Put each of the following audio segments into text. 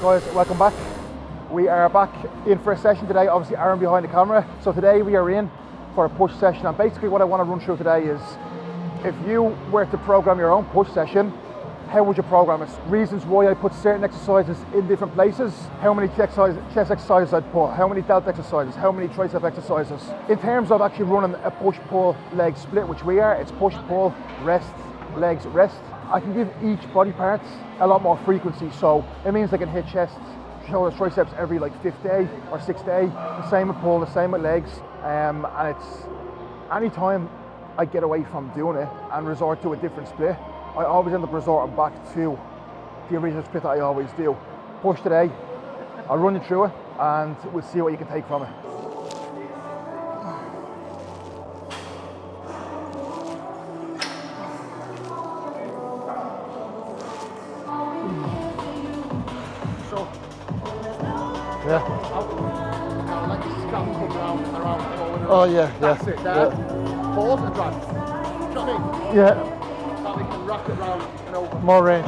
Guys, welcome back. We are back in for a session today, obviously Aaron behind the camera. So today we are in for a push session, and basically what I want to run through today is if you were to program your own push session, how would you program it? Reasons why I put certain exercises in different places, how many chest exercises I'd put, how many delta exercises, how many tricep exercises. In terms of actually running a push-pull leg split, which we are, it's push-pull, rest, legs, rest. I can give each body part a lot more frequency, so it means I can hit chest, shoulders, triceps every like 5th day or 6th day. The same with pull, the same with legs, and it's anytime I get away from doing it and resort to a different split, I always end up resorting back to the original split that I always do. Push today, I'll run you through it and we'll see what you can take from it. So, yeah. I'll let the scam come around forward. Oh yeah, That's yeah. it, there. Yeah. Pause and drag. Do you know what I mean? Yeah. That we can wrap it round and over. More range.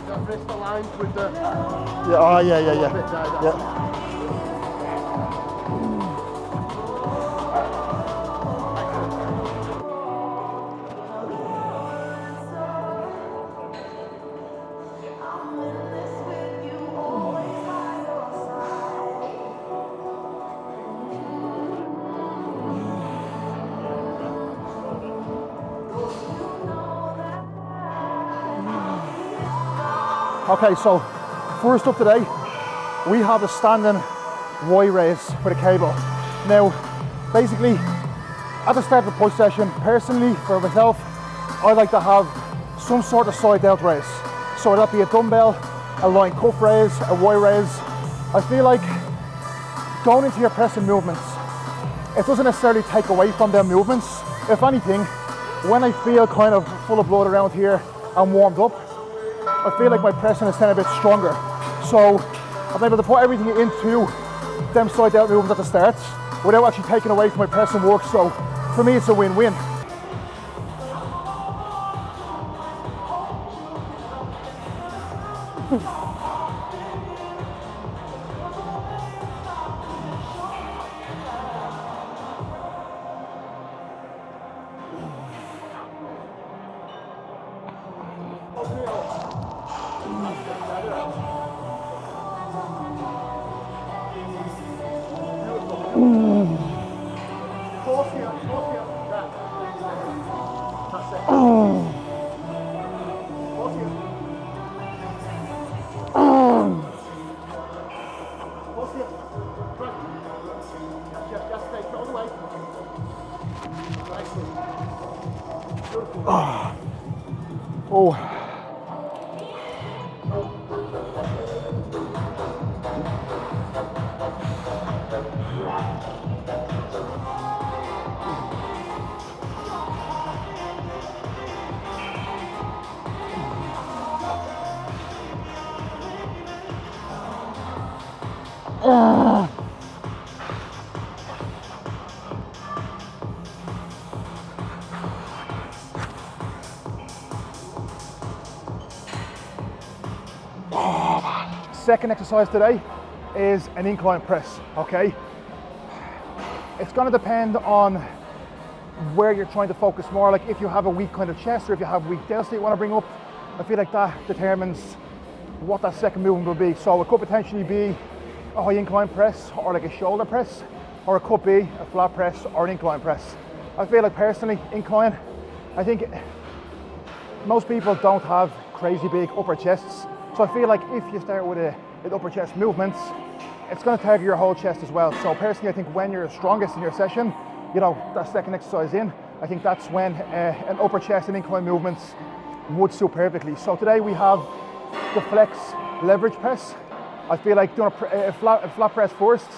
That wrist aligned with the... Yeah. Oh yeah, yeah, yeah. bit there, that's Yeah. Okay, so first up today, we have a standing Y raise with a cable. Now, basically, at the start of the push session, personally, for myself, I like to have some sort of side delt raise. So that'd be a dumbbell, a line cuff raise, a Y raise. I feel like going into your pressing movements, it doesn't necessarily take away from their movements. If anything, when I feel kind of full of blood around here and warmed up, I feel like my pressing is kind of a bit stronger. So I'm able to put everything into them side delt movements at the start without actually taking away from my pressing work. So for me, it's a win-win. Oh. Second exercise today is an incline press, okay? It's gonna depend on where you're trying to focus more. Like if you have a weak kind of chest or if you have weak delts that you wanna bring up, I feel like that determines what that second movement will be. So it could potentially be a high incline press or like a shoulder press, or it could be a flat press or an incline press. I feel like personally, incline, I think most people don't have crazy big upper chests. So I feel like if you start with upper chest movements, it's going to target your whole chest as well. So personally, I think when you're strongest in your session, you know, that second exercise in, I think that's when an upper chest and incline movements would suit perfectly. So today we have the flex leverage press. I feel like doing a flat press first,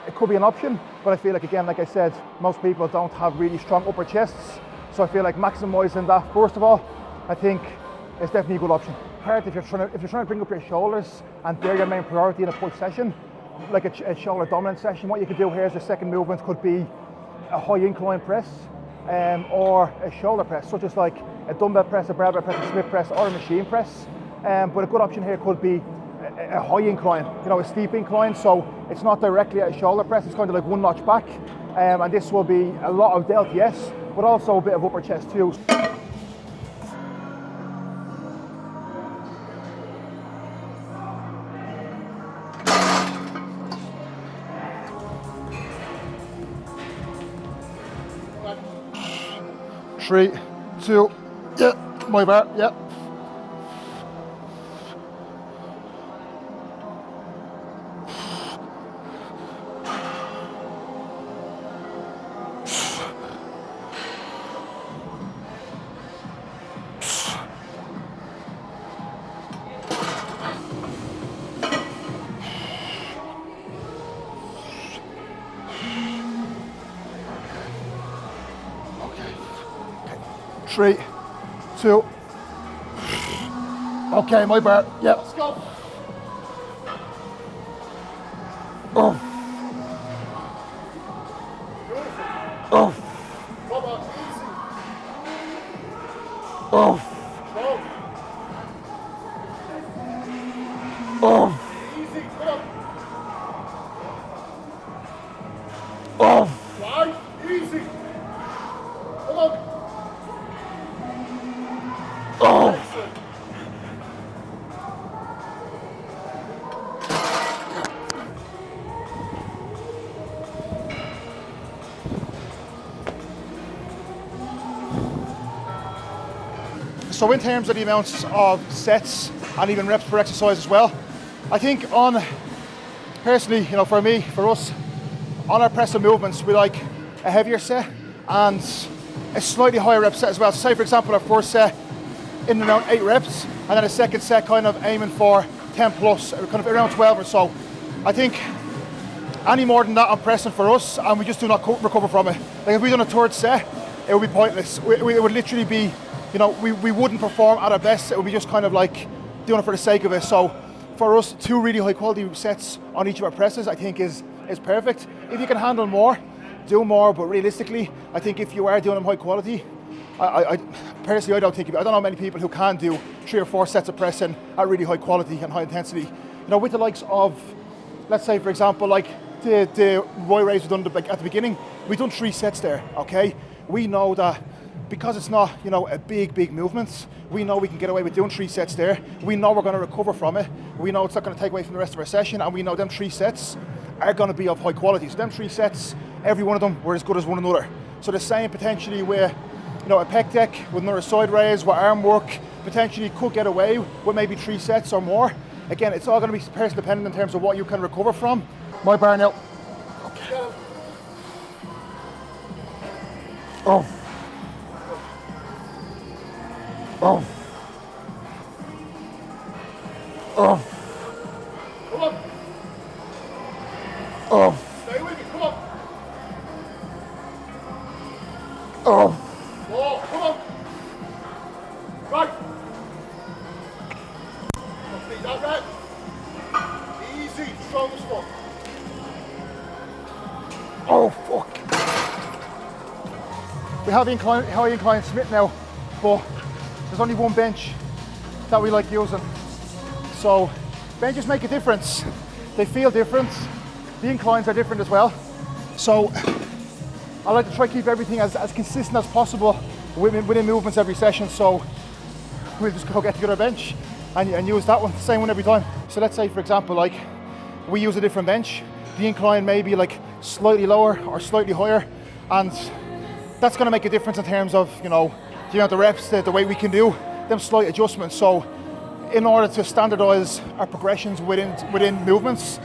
it could be an option, but I feel like, again, like I said, most people don't have really strong upper chests. So I feel like maximizing that first of all, I think is definitely a good option. If you're trying to bring up your shoulders and they're your main priority in a push session, like a shoulder dominant session, what you could do here as a second movement could be a high incline press or a shoulder press, such as like a dumbbell press, a barbell press, a Smith press, or a machine press. But a good option here could be a high incline, a steep incline, so it's not directly at a shoulder press, it's kind of like one notch back, and this will be a lot of delta, yes, but also a bit of upper chest too. Three, two, yeah, my bar, yeah. Three, two. Okay, my bar. Yep. Let's go. Oh. Oh. Come on, easy. Oh. Oh. Easy, come on. Oh. Right, easy. Come on. Oh. So in terms of the amounts of sets and even reps per exercise as well, I think personally, for me, for us, on our press and movements, we like a heavier set and a slightly higher rep set as well. So say for example, our first set in around 8 reps, and then a second set kind of aiming for 10 plus, kind of around 12 or so. I think any more than that on pressing for us, and we just do not recover from it. Like if we done a third set, it would be pointless. It would literally be, we wouldn't perform at our best. It would be just kind of like doing it for the sake of it. So for us, 2 really high quality sets on each of our presses, I think is perfect. If you can handle more, do more, but realistically, I think if you are doing them high quality, I personally, I don't know many people who can do 3 or 4 sets of pressing at really high quality and high intensity. With the likes of, let's say for example, like the Roy raise we've done at the beginning, we've done 3 sets there, okay? We know that because it's not, a big movement, we know we can get away with doing 3 sets there. We know we're gonna recover from it. We know it's not gonna take away from the rest of our session, and we know them 3 sets are gonna be of high quality. So them 3 sets, every one of them were as good as one another. So the same potentially with, a pec deck with another side raise, with arm work, potentially could get away with maybe 3 sets or more. Again, it's all gonna be person dependent in terms of what you can recover from. My bar now. Okay. Oh. Oh. Oh. Come on. Oh. Stay with me, come on. Oh. Oh, come on. Right. Complete that rep. Easy, strongest one. Oh, fuck. We have high incline Smith now, but there's only one bench that we like using. So benches make a difference. They feel different. The inclines are different as well. So I like to try to keep everything as consistent as possible within movements every session. So we'll just go get together a bench and use that one, the same one every time. So let's say for example, like we use a different bench. The incline may be like slightly lower or slightly higher, and that's going to make a difference in terms of the amount of reps, the weight we can do, them slight adjustments. So in order to standardize our progressions within movements,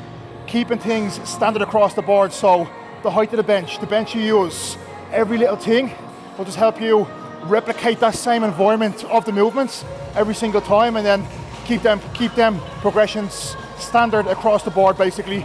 keeping things standard across the board, so the height of the bench you use, every little thing will just help you replicate that same environment of the movements every single time, and then keep them progressions standard across the board basically.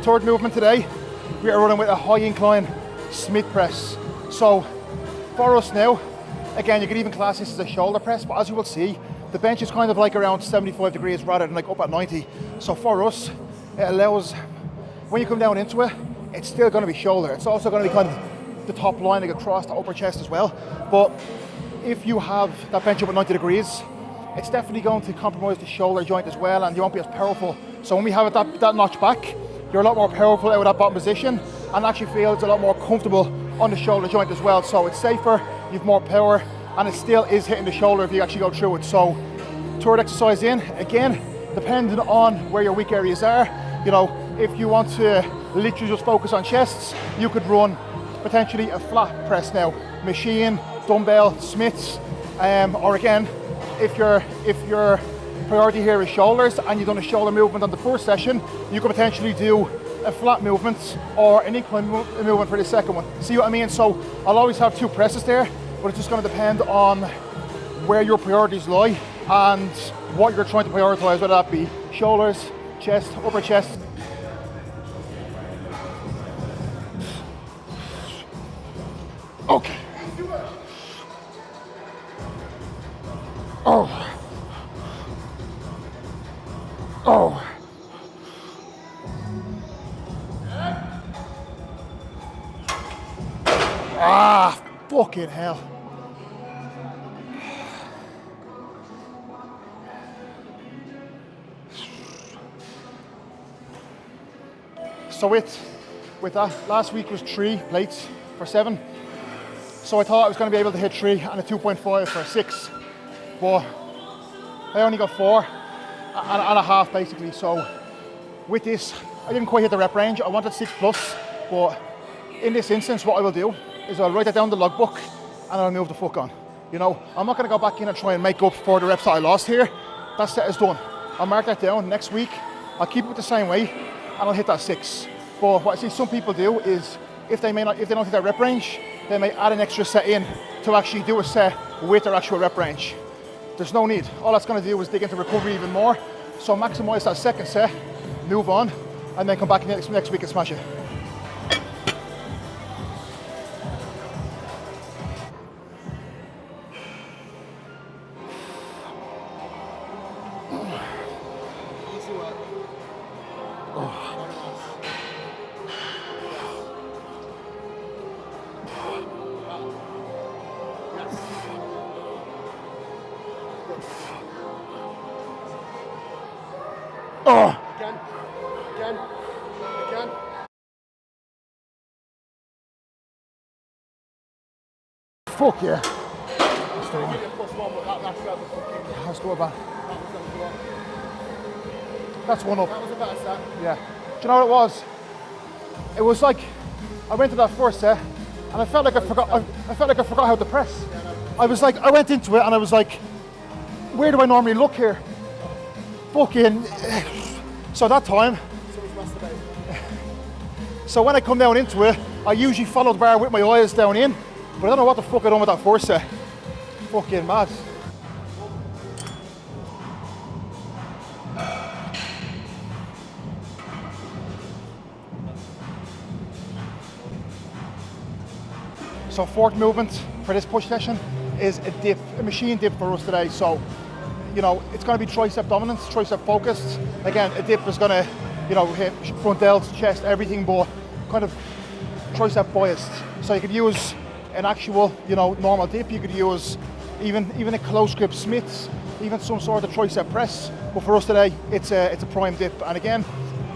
Third movement today, we are running with a high incline Smith press. So for us now, again, you can even class this as a shoulder press, but as you will see, the bench is kind of like around 75 degrees rather than like up at 90. So for us, it allows, when you come down into it, it's still going to be shoulder. It's also going to be kind of the top line, like across the upper chest as well. But if you have that bench up at 90 degrees, it's definitely going to compromise the shoulder joint as well, and you won't be as powerful. So when we have it that notch back, you're a lot more powerful out of that bottom position, and actually feels a lot more comfortable on the shoulder joint as well. So it's safer, you've more power, and it still is hitting the shoulder if you actually go through it. So third exercise in, again, depending on where your weak areas are, you know, if you want to literally just focus on chests, you could run potentially a flat press now, machine, dumbbell, Smiths, or again, if your priority here is shoulders and you've done a shoulder movement on the first session, you could potentially do a flat movement or an incline movement for the second one. See what I mean? So I'll always have two presses there, but it's just going to depend on where your priorities lie and what you're trying to prioritize, whether that be shoulders, chest, upper chest. Okay. Oh. Oh. Ah, fucking hell. So with that, last week was 3 plates for 7. So I thought I was going to be able to hit 3 and a 2.5 for 6. But I only got 4 and a half basically. So with this, I didn't quite hit the rep range. I wanted 6 plus, but in this instance, what I will do is I'll write that down in the logbook and I'll move the fuck on. You know, I'm not going to go back in and try and make up for the reps that I lost here. That set is done. I'll mark that down. Next week, I'll keep it the same way and I'll hit that 6. But what I see some people do is if they don't hit that rep range, they may add an extra set in to actually do a set with their actual rep range. There's no need. All that's going to do is dig into recovery even more. So maximize that second set, move on, and then come back next week and smash it. Oh. Again. Fuck yeah. Let's go back. That's one up. That was a better set. Yeah. Do you know what it was? It was like I went to that first set and I felt like I forgot how to press. I was like, I went into it and I was like, where do I normally look here? Fucking. So that time. So when I come down into it, I usually follow the bar with my eyes down in, but I don't know what the fuck I done with that first set. Fucking mad. So fourth movement for this push session is a dip, a machine dip for us today. So, you know, it's going to be tricep dominance, tricep focused. Again, a dip is going to, you know, hit front delts, chest, everything, but kind of tricep biased. So you could use an actual, you know, normal dip. You could use even a close grip Smiths, even some sort of tricep press. But for us today, it's a prime dip. And again,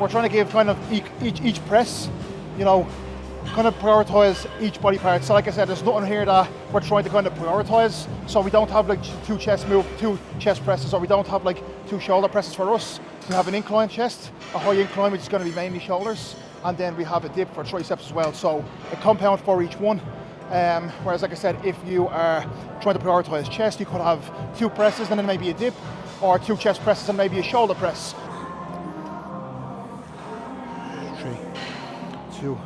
we're trying to give kind of each press, you know, kind of prioritize each body part. So like I said, there's nothing here that we're trying to kind of prioritize. So we don't have like two chest presses, or we don't have like 2 shoulder presses for us. We have an incline chest, a high incline, which is going to be mainly shoulders, and then we have a dip for triceps as well. So a compound for each one. Whereas like I said, if you are trying to prioritize chest, you could have 2 presses and then maybe a dip, or 2 chest presses and maybe a shoulder press. 3, 2,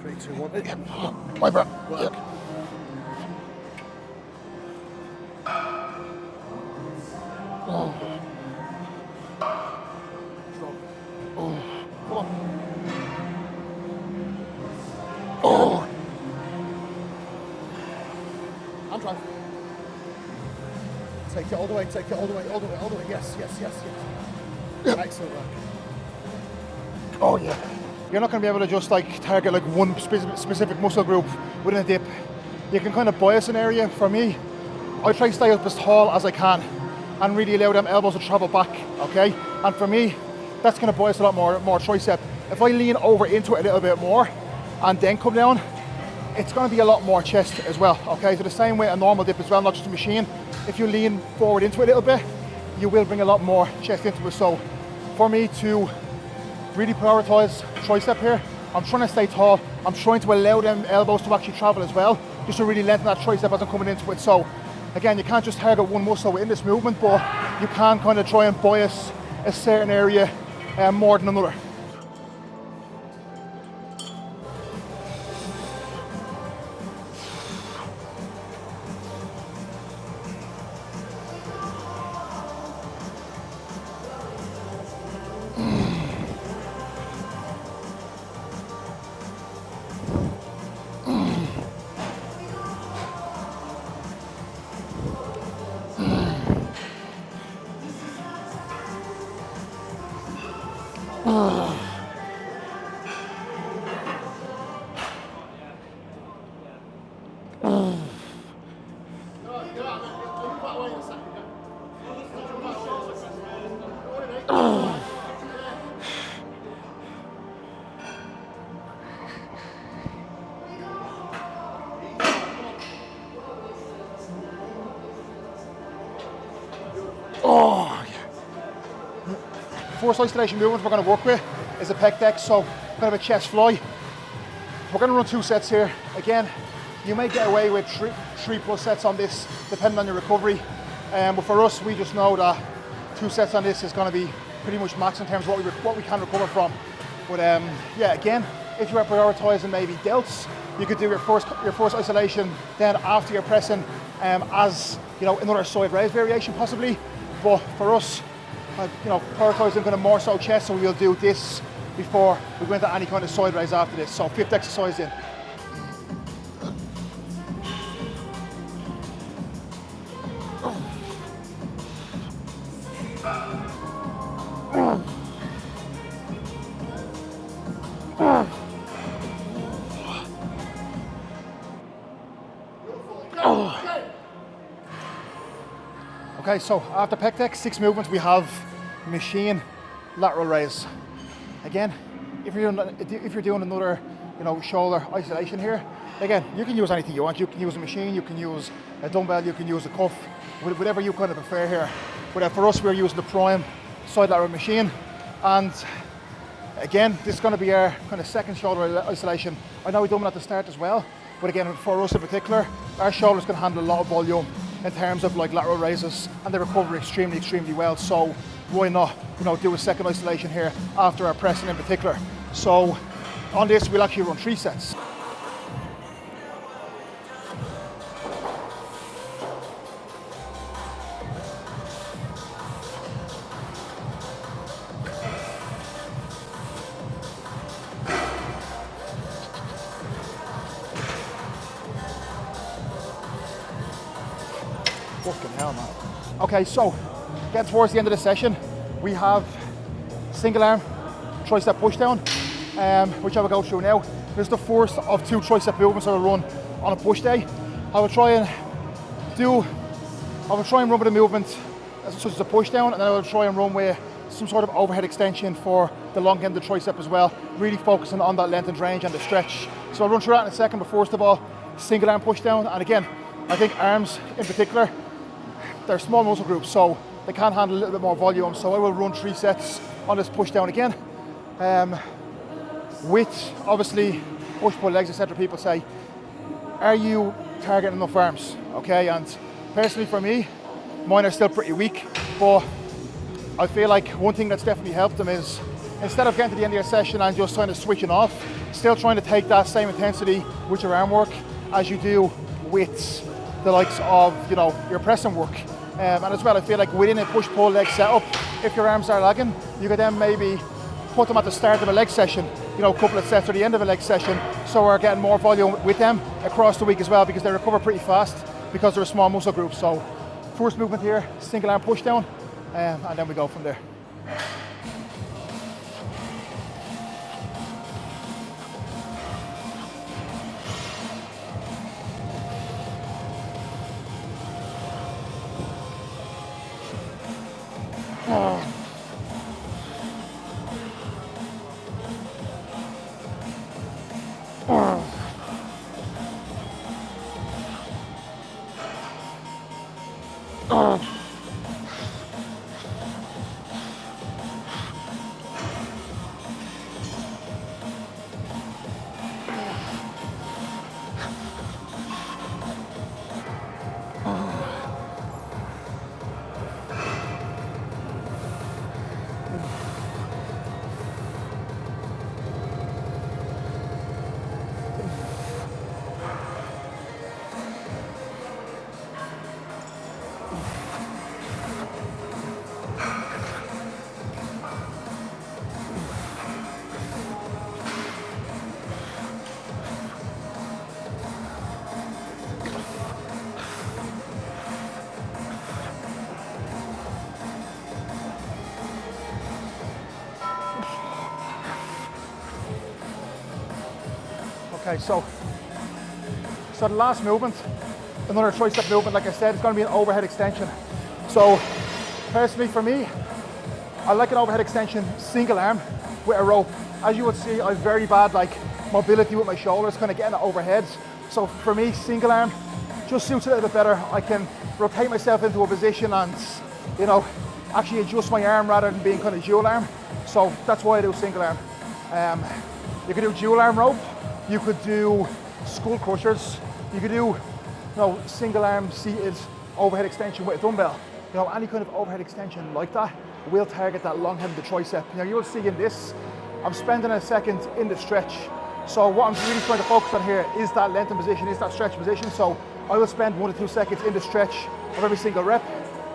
3, 2, 1. My bad. Work. Yeah. Oh. Strong. Oh. Come on. Oh. Take it all the way, take it all the way, all the way, all the way. Yes, yes, yes, yes. Excellent work. Oh yeah. You're not going to be able to just like target like one specific muscle group within a dip. You can kind of bias an area. For me, I try to stay up as tall as I can and really allow them elbows to travel back, okay? And for me, that's going to bias a lot more tricep. If I lean over into it a little bit more and then come down, it's going to be a lot more chest as well, okay? So the same way a normal dip as well, not just a machine. If you lean forward into it a little bit, you will bring a lot more chest into it. So for me to really prioritize tricep here, I'm trying to stay tall. I'm trying to allow them elbows to actually travel as well, just to really lengthen that tricep as I'm coming into it. So again, you can't just target one muscle within this movement, but you can kind of try and bias a certain area more than another. First isolation movement we're going to work with is a pec deck, so kind of a chest fly. We're going to run 2 sets here. Again, you may get away with three plus sets on this, depending on your recovery. But for us, we just know that 2 sets on this is going to be pretty much max in terms of what we can recover from. But yeah, again, if you are prioritizing maybe delts, you could do your first isolation, then after you're pressing, as you know, another side raise variation possibly. But for us, prioritizing kind of more so chest, so we'll do this before we go into any kind of side raise after this. So 5th exercise in. Okay, so after pec deck, 6 movements, we have machine lateral raise. Again, if you're doing another, shoulder isolation here, again, you can use anything you want. You can use a machine, you can use a dumbbell, you can use a cuff, whatever you kind of prefer here. But for us, we're using the prime side lateral machine, and again, this is going to be our kind of second shoulder isolation. I know we done it at the start as well, but again, for us in particular, our shoulders can handle a lot of volume in terms of like lateral raises, and they recover extremely well. So why not, do a second isolation here after our pressing in particular. So on this, we'll actually run 3 sets. Fucking hell, man. Okay, so getting towards the end of the session, we have single arm tricep push down, which I will go through now. This is the first of 2 tricep movements I will run on a push day. I will try and run with a movement such as a push down, and then I will try and run with some sort of overhead extension for the long end of the tricep as well, really focusing on that length and range and the stretch. So I'll run through that in a second, but first of all, single arm push down. And again, I think arms in particular, they're small muscle groups, so they can handle a little bit more volume. So I will run 3 sets on this push down again. With obviously push pull legs, etc. People say, are you targeting enough arms? Okay, and personally for me, mine are still pretty weak, but I feel like one thing that's definitely helped them is, instead of getting to the end of your session and just kind of switching off, still trying to take that same intensity with your arm work as you do with the likes of your pressing work. And as well, I feel like within a push-pull leg setup, if your arms are lagging, you could then maybe put them at the start of a leg session, a couple of sets or the end of a leg session, so we're getting more volume with them across the week as well, because they recover pretty fast because they're a small muscle group. So First movement here, single arm push down, and then we go from there. Okay, so the last movement, another tricep movement, like I said, it's going to be an overhead extension. So personally for me, I like an overhead extension single arm with a rope. As you would see, I have very bad mobility with my shoulders, kind of getting it overhead. So for me, single arm just suits it a little bit better. I can rotate myself into a position and, you know, actually adjust my arm rather than being kind of dual arm. So that's why I do single arm. You could do dual arm rope. You could do skull crushers. You could do, single arm seated overhead extension with a dumbbell. Any kind of overhead extension like that will target that long head of the tricep. You'll see in this, I'm spending a second in the stretch. So what I'm really trying to focus on here is that lengthen position, is that stretch position. So I will spend 1 to 2 seconds in the stretch of every single rep.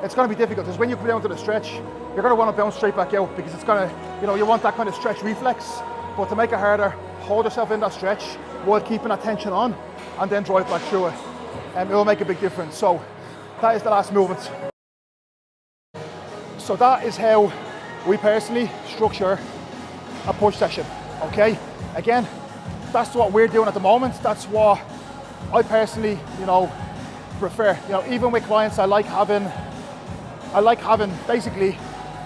It's going to be difficult because when you come down to the stretch, you're going to want to bounce straight back out because it's going to, you want that kind of stretch reflex. But to make it harder, hold yourself in that stretch while keeping that tension on and then drive back through it. And it will make a big difference. So that is the last movement. So that is how we personally structure a push session, okay? Again, that's what we're doing at the moment. That's what I personally, prefer. Even with clients, I like having basically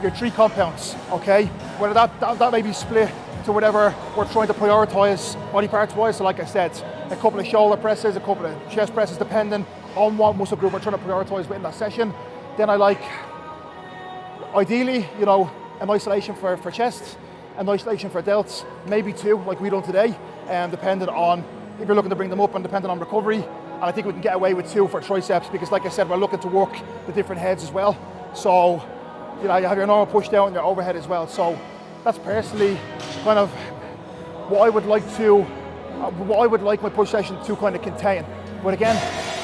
your 3 compounds, okay? Whether that may be split to whatever we're trying to prioritize body parts wise. So like I said, a couple of shoulder presses, a couple of chest presses, depending on what muscle group we're trying to prioritize within that session. Then I like, ideally, an isolation for chest, an isolation for delts, maybe 2 like we done today, and depending on if you're looking to bring them up and depending on recovery. And I think we can get away with 2 for triceps because like I said, we're looking to work the different heads as well. So, you have your normal push down and your overhead as well. So that's personally kind of what I would like my push session to kind of contain. But again,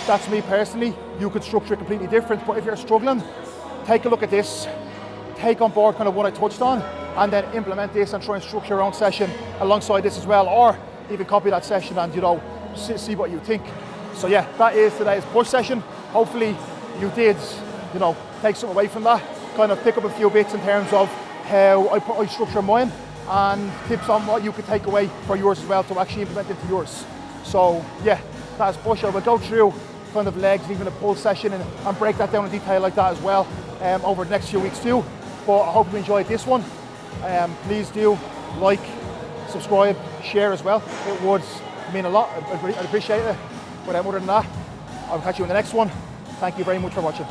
that's me personally. You could structure it completely different. But if you're struggling, take a look at this, take on board kind of what I touched on, and then implement this and try and structure your own session alongside this as well, or even copy that session and see what you think. So yeah, that is today's push session. Hopefully you did take something away from that, kind of pick up a few bits in terms of how I structure mine and tips on what you could take away for yours as well to actually implement into yours. So yeah, that's push. I will go through kind of legs and even a pull session and break that down in detail like that as well over the next few weeks too. But I hope you enjoyed this one. Please do like, subscribe, share as well. It would mean a lot. I'd appreciate it. But other than that, I'll catch you in the next one. Thank you very much for watching.